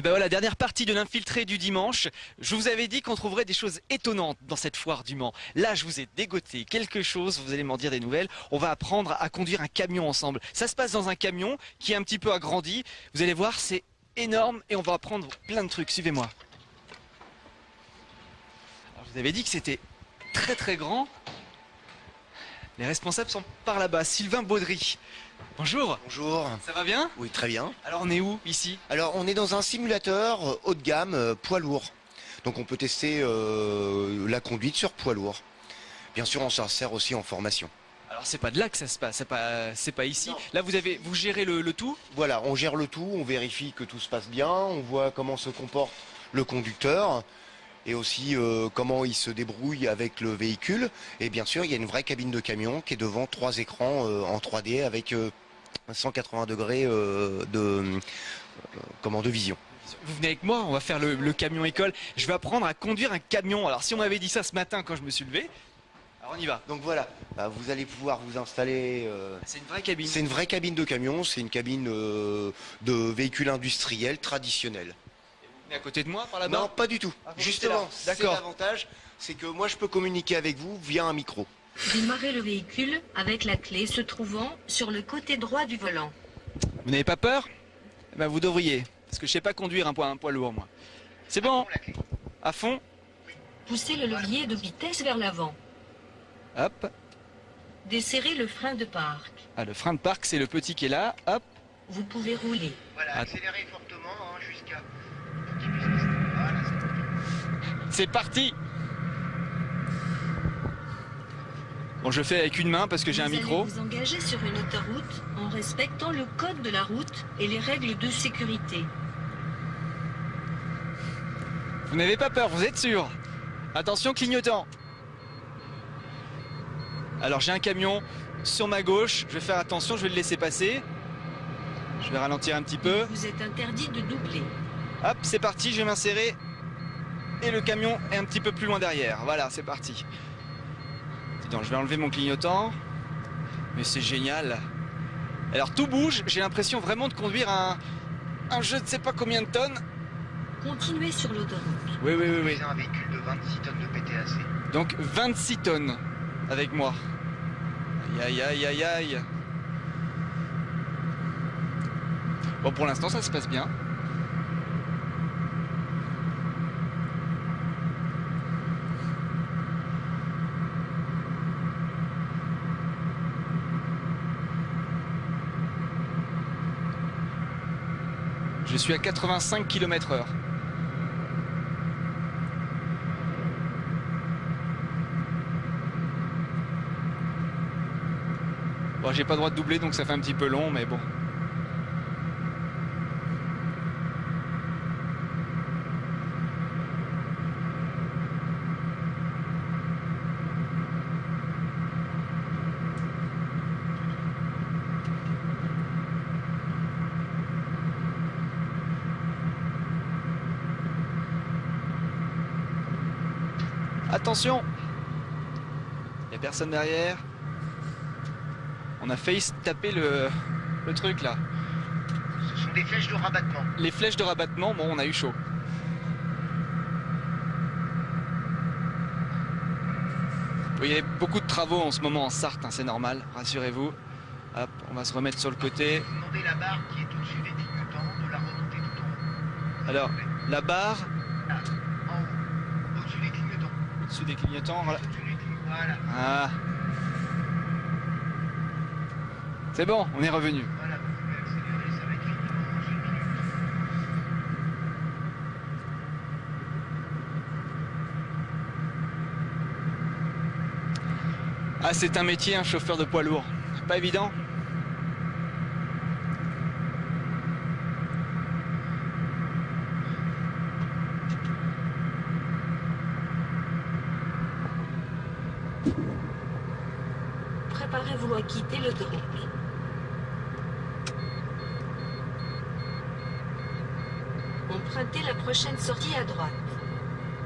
ben voilà, dernière partie de l'infiltré du dimanche. Je vous avais dit qu'on trouverait des choses étonnantes dans cette foire du Mans. Là, je vous ai dégoté quelque chose, vous allez m'en dire des nouvelles. On va apprendre à conduire un camion ensemble. Ça se passe dans un camion qui est un petit peu agrandi. Vous allez voir, c'est énorme et on va apprendre plein de trucs. Suivez-moi. Alors, je vous avais dit que c'était très très grand. Les responsables sont par là-bas. Sylvain Baudry. Bonjour. Bonjour. Ça va bien? Oui, très bien. Alors on est où ici? Alors, on est dans un simulateur haut de gamme, poids lourd. Donc, on peut tester la conduite sur poids lourd. Bien sûr, on s'en sert aussi en formation. Alors c'est pas de là que ça se passe, c'est pas ici. Non. Là vous gérez le tout? Voilà, on gère le tout, on vérifie que tout se passe bien, on voit comment se comporte le conducteur et aussi comment il se débrouille avec le véhicule. Et bien sûr, il y a une vraie cabine de camion qui est devant 3 écrans en 3D avec 180 degrés de vision. Vous venez avec moi, on va faire le camion école. Je vais apprendre à conduire un camion. Alors si on m'avait dit ça ce matin quand je me suis levé, alors on y va. Donc voilà, vous allez pouvoir vous installer. C'est une vraie cabine. C'est une vraie cabine de camion, c'est une cabine de véhicule industriel traditionnel. Vous venez à côté de moi par là-bas? Non, pas du tout. Ah, vous Justement, restez c'est là. D'accord. l'avantage, c'est que moi je peux communiquer avec vous via un micro. Démarrez le véhicule avec la clé se trouvant sur le côté droit du volant. Vous n'avez pas peur? Eh ben, vous devriez, parce que je sais pas conduire un poids lourd moi. C'est bon? À fond? Poussez le levier de vitesse vers l'avant. Hop. Desserrez le frein de parc. Ah, le frein de parc c'est le petit qui est là. Hop. Vous pouvez rouler. Voilà, accélérez fortement jusqu'à qu'il puisse rester. Voilà, C'est parti. Bon, je fais avec une main parce que j'ai un micro. Vous allez vous engager sur une autoroute en respectant le code de la route et les règles de sécurité. Vous n'avez pas peur, vous êtes sûr? Attention, clignotant. Alors j'ai un camion sur ma gauche, je vais faire attention, je vais le laisser passer. Je vais ralentir un petit peu. Vous êtes interdit de doubler. Hop, c'est parti, je vais m'insérer. Et le camion est un petit peu plus loin derrière. Voilà, c'est parti. Dis donc, je vais enlever mon clignotant. Mais c'est génial. Alors tout bouge, j'ai l'impression vraiment de conduire un je ne sais pas combien de tonnes. Continuez sur l'autoroute. Oui. C'est un véhicule de 26 tonnes de PTAC. Donc 26 tonnes avec moi. Aïe. Bon, pour l'instant, ça se passe bien. Je suis à 85 km/h. Bon, j'ai pas le droit de doubler donc ça fait un petit peu long, mais bon. Attention! Il n'y a personne derrière. On a failli se taper le truc là. Ce sont des flèches de rabattement. Les flèches de rabattement, bon, on a eu chaud. Oui, il y a beaucoup de travaux en ce moment en Sarthe, hein, c'est normal, rassurez-vous. Hop, on va se remettre sur le côté. Vous demandez la barre qui est au-dessus des clignotants, de la remonter tout en haut. Alors, la barre, Là, en haut, au-dessus des clignotants. au-dessus des clignotants, voilà. Au-dessus des clignotants, voilà. Ah. C'est bon, on est revenu. Voilà, vous pouvez accélérer, ça va être fini dans 1 minute. Ah, c'est un métier, un chauffeur de poids lourd. Pas évident. Préparez-vous à quitter l'autoroute. Empruntez la prochaine sortie à droite.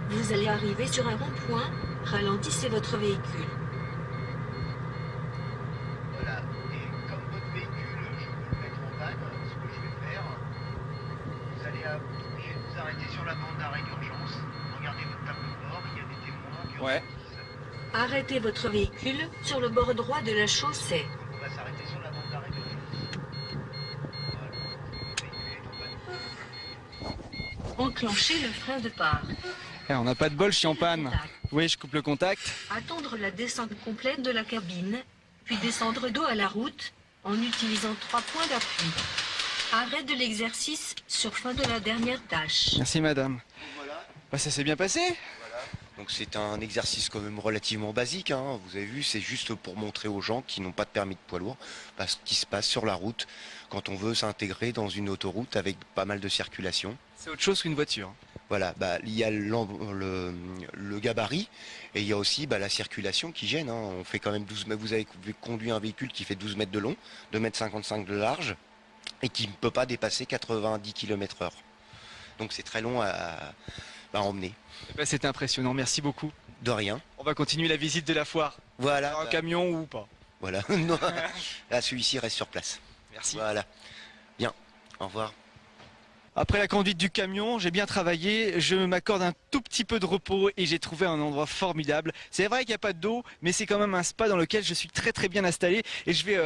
Vous allez arriver sur un rond-point. Ralentissez votre véhicule. Voilà, et comme votre véhicule, je veux le mettre en panne, ce que je vais faire, vous allez appuyer arrêter votre véhicule sur le bord droit de la chaussée. On va s'arrêter sur la bande d'arrêt de Enclenchez le frein de part. Eh, on n'a pas de bol, je suis en panne. Oui, je coupe le contact. Attendre la descente complète de la cabine, puis descendre dos à la route en utilisant 3 points d'appui. Arrêt de l'exercice sur fin de la dernière tâche. Merci madame. Voilà. Bah, ça s'est bien passé. Donc c'est un exercice quand même relativement basique, hein. Vous avez vu, c'est juste pour montrer aux gens qui n'ont pas de permis de poids lourd ce qui se passe sur la route quand on veut s'intégrer dans une autoroute avec pas mal de circulation. C'est autre chose qu'une voiture. Voilà, il y a le gabarit et il y a aussi la circulation qui gêne, hein. On fait quand même 12 mètres. Vous avez conduit un véhicule qui fait 12 mètres de long, 2,55 m de large et qui ne peut pas dépasser 90 km/h. Donc c'est très long à emmener. Bah, c'était impressionnant, merci beaucoup. De rien. On va continuer la visite de la foire. Voilà. Un camion ou pas. Voilà. Non. Là, celui-ci reste sur place. Merci. Voilà. Bien. Au revoir. Après la conduite du camion, j'ai bien travaillé, je m'accorde un tout petit peu de repos et j'ai trouvé un endroit formidable. C'est vrai qu'il n'y a pas d'eau, mais c'est quand même un spa dans lequel je suis très très bien installé et je vais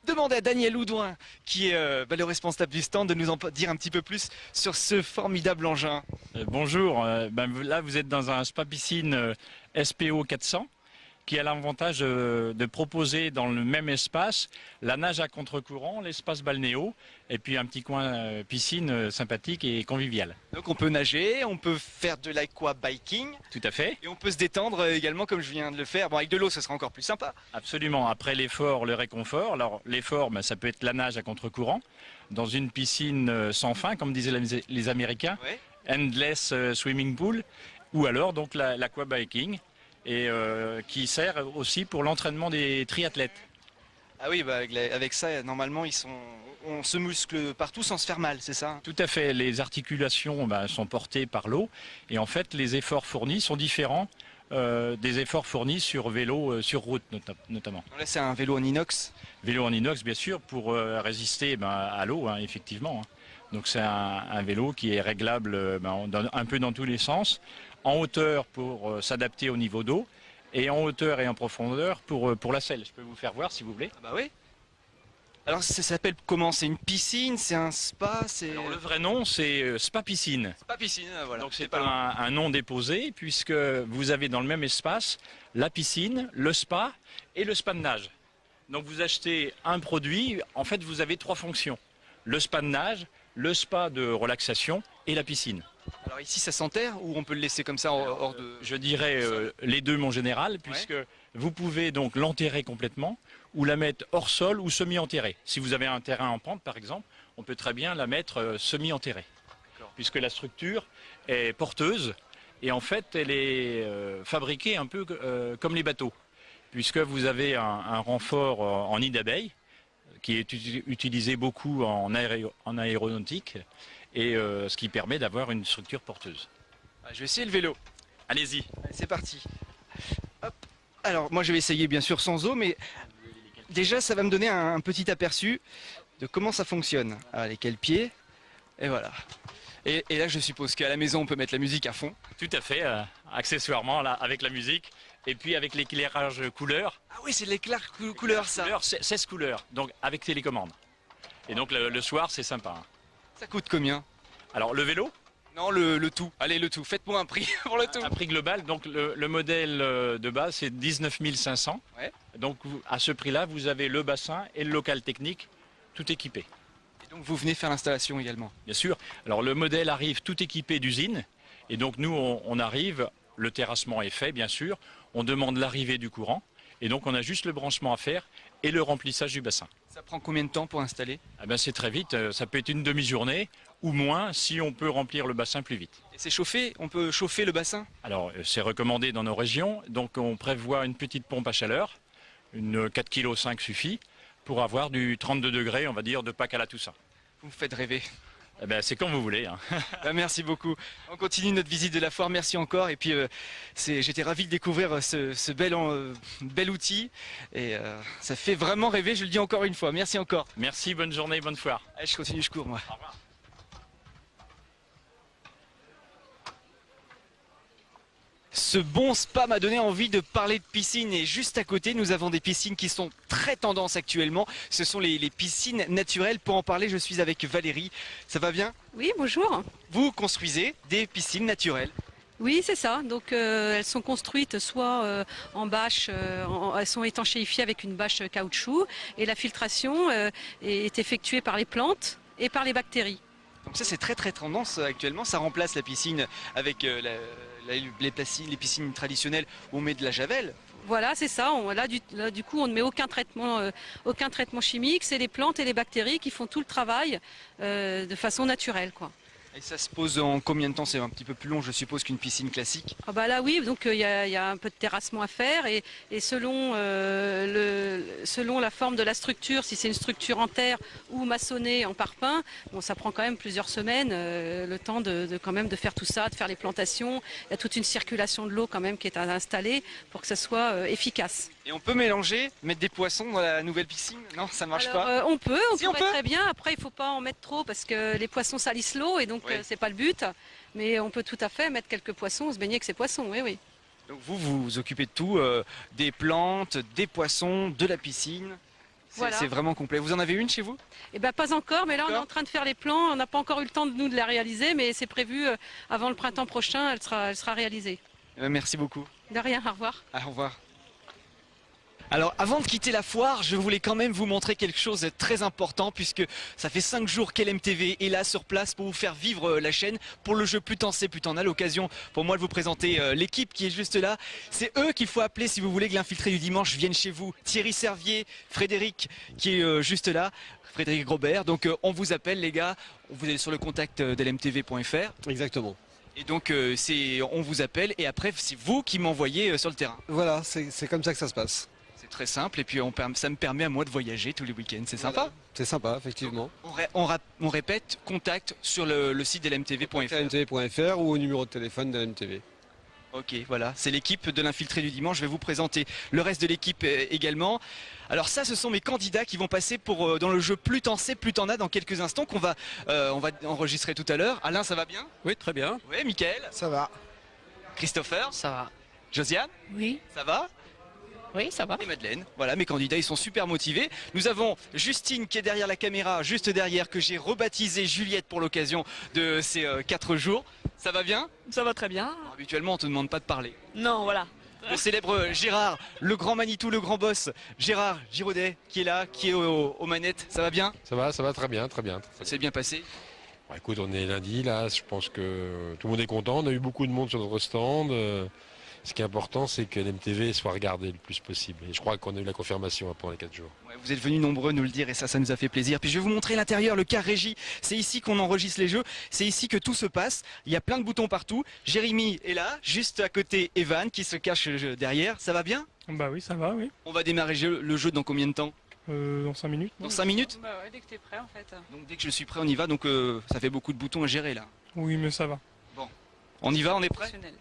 demander à Daniel Houdouin, qui est le responsable du stand, de nous en dire un petit peu plus sur ce formidable engin. Bonjour, là vous êtes dans un spa piscine SPO 400 qui a l'avantage de proposer dans le même espace la nage à contre-courant, l'espace balnéo et puis un petit coin piscine sympathique et convivial. Donc on peut nager, on peut faire de l'aquabiking. Tout à fait. Et on peut se détendre également comme je viens de le faire. Bon, avec de l'eau, ce sera encore plus sympa. Absolument. Après l'effort, le réconfort. Alors l'effort, ça peut être la nage à contre-courant dans une piscine sans fin, comme disaient les Américains, Ouais. endless swimming pool, ou alors donc l'aquabiking, et qui sert aussi pour l'entraînement des triathlètes. Ah oui, avec ça, normalement, on se muscle partout sans se faire mal, c'est ça? Tout à fait. Les articulations sont portées par l'eau, et en fait, les efforts fournis sont différents des efforts fournis sur vélo, sur route notamment. Là, c'est un vélo en inox. Vélo en inox, bien sûr, pour résister à l'eau, hein, effectivement. Donc c'est un vélo qui est réglable un peu dans tous les sens, en hauteur pour s'adapter au niveau d'eau, et en hauteur et en profondeur pour la selle. Je peux vous faire voir si vous voulez. Ah bah oui. Alors ça s'appelle comment? C'est une piscine, c'est un spa, c'est... Alors, le vrai nom, c'est Spa Piscine. C'est pas piscine, voilà. Donc c'est pas loin. un nom déposé, puisque vous avez dans le même espace la piscine, le spa et le spa de nage. Donc vous achetez un produit, en fait vous avez 3 fonctions. Le spa de nage, le spa de relaxation et la piscine. Alors ici, ça s'enterre ou on peut le laisser comme ça hors de... Je dirais les deux mon général, puisque vous pouvez donc l'enterrer complètement ou la mettre hors sol ou semi-enterrée. Si vous avez un terrain en pente par exemple, on peut très bien la mettre semi-enterrée, puisque la structure est porteuse et en fait elle est fabriquée un peu comme les bateaux, puisque vous avez un renfort en nid d'abeille qui est utilisé beaucoup en aéronautique et ce qui permet d'avoir une structure porteuse. Je vais essayer le vélo. Allez-y. Allez, c'est parti. Hop. Alors moi je vais essayer bien sûr sans eau, mais déjà ça va me donner un petit aperçu de comment ça fonctionne. Allez, quel pied? Et voilà. Et là je suppose qu'à la maison on peut mettre la musique à fond. Tout à fait, accessoirement là, avec la musique et puis avec l'éclairage couleur. Ah oui, c'est de l'éclair couleur ça. 16 couleurs, donc avec télécommande. Et donc le soir c'est sympa. Hein. Ça coûte combien? Alors le vélo? Non, le tout. Allez, le tout. Faites-moi un prix pour le tout. Un prix global, donc le modèle de base c'est 19 500. Ouais. Donc à ce prix-là, vous avez le bassin et le local technique tout équipé. Et donc vous venez faire l'installation également? Bien sûr. Alors le modèle arrive tout équipé d'usine. Et donc nous, on arrive, le terrassement est fait bien sûr, on demande l'arrivée du courant. Et donc on a juste le branchement à faire et le remplissage du bassin. Ça prend combien de temps pour installer? C'est très vite, ça peut être une demi-journée ou moins si on peut remplir le bassin plus vite. Et c'est chauffé? On peut chauffer le bassin? Alors c'est recommandé dans nos régions, donc on prévoit une petite pompe à chaleur, une 4,5 kg suffit, pour avoir du 32 degrés, on va dire, de Pâques à la Toussaint. Vous me faites rêver. C'est comme vous voulez. Hein. Merci beaucoup. On continue notre visite de la foire, merci encore. Et puis j'étais ravi de découvrir ce bel outil. Et ça fait vraiment rêver, je le dis encore une fois. Merci encore. Merci, bonne journée, bonne foire. Allez, je continue, je cours moi. Au revoir. Ce bon spa m'a donné envie de parler de piscine et juste à côté nous avons des piscines qui sont très tendance actuellement. Ce sont les piscines naturelles. Pour en parler, je suis avec Valérie. Ça va bien? Oui, bonjour. Vous construisez des piscines naturelles. Oui, c'est ça. Donc elles sont construites soit en bâche, elles sont étanchéifiées avec une bâche caoutchouc et la filtration est effectuée par les plantes et par les bactéries. Donc ça c'est très tendance actuellement. Ça remplace la piscine avec les piscines traditionnelles où on met de la javel. Voilà, c'est ça. Là, du coup, on ne met aucun traitement chimique. C'est les plantes et les bactéries qui font tout le travail de façon naturelle, quoi. Et ça se pose en combien de temps? C'est un petit peu plus long, je suppose, qu'une piscine classique. Ah bah là oui, donc il y a un peu de terrassement à faire et selon la forme de la structure, si c'est une structure en terre ou maçonnée en parpaing, bon, ça prend quand même plusieurs semaines, le temps quand même de faire tout ça, de faire les plantations. Il y a toute une circulation de l'eau quand même qui est installée pour que ça soit efficace. Et on peut mélanger, mettre des poissons dans la nouvelle piscine? Non, ça marche pas. On pourrait on peut très bien. Après, il ne faut pas en mettre trop parce que les poissons salissent l'eau et donc Oui. c'est pas le but. Mais on peut tout à fait mettre quelques poissons, se baigner avec ces poissons, oui, oui. Donc vous vous occupez de tout, des plantes, des poissons, de la piscine. Voilà. C'est vraiment complet. Vous en avez une chez vous? Eh ben pas encore, mais là on est D'accord. en train de faire les plans. On n'a pas encore eu le temps de la réaliser, mais c'est prévu avant le printemps prochain. Elle sera réalisée. Merci beaucoup. De rien, au revoir. Au revoir. Alors avant de quitter la foire, je voulais quand même vous montrer quelque chose de très important puisque ça fait 5 jours qu'LMTV est là sur place pour vous faire vivre la chaîne pour le jeu Plus t'en sais, plus t'en as. L'occasion pour moi de vous présenter l'équipe qui est juste là. C'est eux qu'il faut appeler si vous voulez que l'infiltré du dimanche vienne chez vous. Thierry Servier, Frédéric qui est juste là, Frédéric Grobert. Donc on vous appelle les gars, vous allez sur le contact d'lmtv.fr. Exactement. Et donc on vous appelle et après c'est vous qui m'envoyez sur le terrain. Voilà, c'est comme ça que ça se passe. C'est très simple et puis ça me permet à moi de voyager tous les week-ends, c'est sympa. C'est sympa, effectivement. On répète, contact sur le site de l'mtv.fr. LMTV.fr ou au numéro de téléphone de l'MTV. Ok, voilà, c'est l'équipe de l'infiltré du dimanche. Je vais vous présenter le reste de l'équipe également. Alors ça, ce sont mes candidats qui vont passer dans le jeu Plus t'en sais, plus t'en as dans quelques instants on va enregistrer tout à l'heure. Alain, ça va bien? Oui, très bien. Oui, Mickaël? Ça va. Christopher? Ça va. Josiane? Oui. Ça va? Oui, ça va. Et Madeleine, voilà mes candidats, ils sont super motivés. Nous avons Justine qui est derrière la caméra, juste derrière, que j'ai rebaptisée Juliette pour l'occasion de ces 4 jours. Ça va bien? Ça va très bien. Alors, habituellement, on te demande pas de parler. Non, voilà. Le célèbre Gérard, le grand Manitou, le grand boss, Gérard Giraudet qui est là, qui est aux manettes. Ça va bien? Ça va très bien, très bien. Ça s'est bien passé? Bon, écoute, on est lundi, là, je pense que tout le monde est content. On a eu beaucoup de monde sur notre stand. Ce qui est important, c'est que l'MTV soit regardé le plus possible. Et je crois qu'on a eu la confirmation pendant les 4 jours. Ouais, vous êtes venus nombreux nous le dire et ça nous a fait plaisir. Puis je vais vous montrer l'intérieur, le car régie. C'est ici qu'on enregistre les jeux, c'est ici que tout se passe. Il y a plein de boutons partout. Jérémy est là, juste à côté Evan qui se cache derrière. Ça va bien? Bah oui, ça va, oui. On va démarrer le jeu dans combien de temps? Dans 5 minutes. Dans 5 minutes? Bah ouais, dès que t'es prêt en fait. Donc dès que je suis prêt, on y va. Donc ça fait beaucoup de boutons à gérer là. Oui, mais ça va. On y va, on est prêt? Professionnel.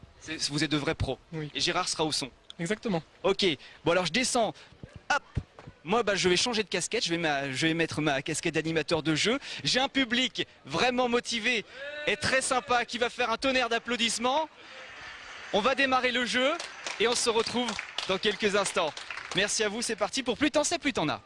Vous êtes de vrais pros. Oui. Et Gérard sera au son. Exactement. Ok, bon alors je descends. Hop. Moi je vais changer de casquette, je vais mettre ma casquette d'animateur de jeu. J'ai un public vraiment motivé et très sympa qui va faire un tonnerre d'applaudissements. On va démarrer le jeu et on se retrouve dans quelques instants. Merci à vous, c'est parti pour Plus t'en sais, plus t'en as.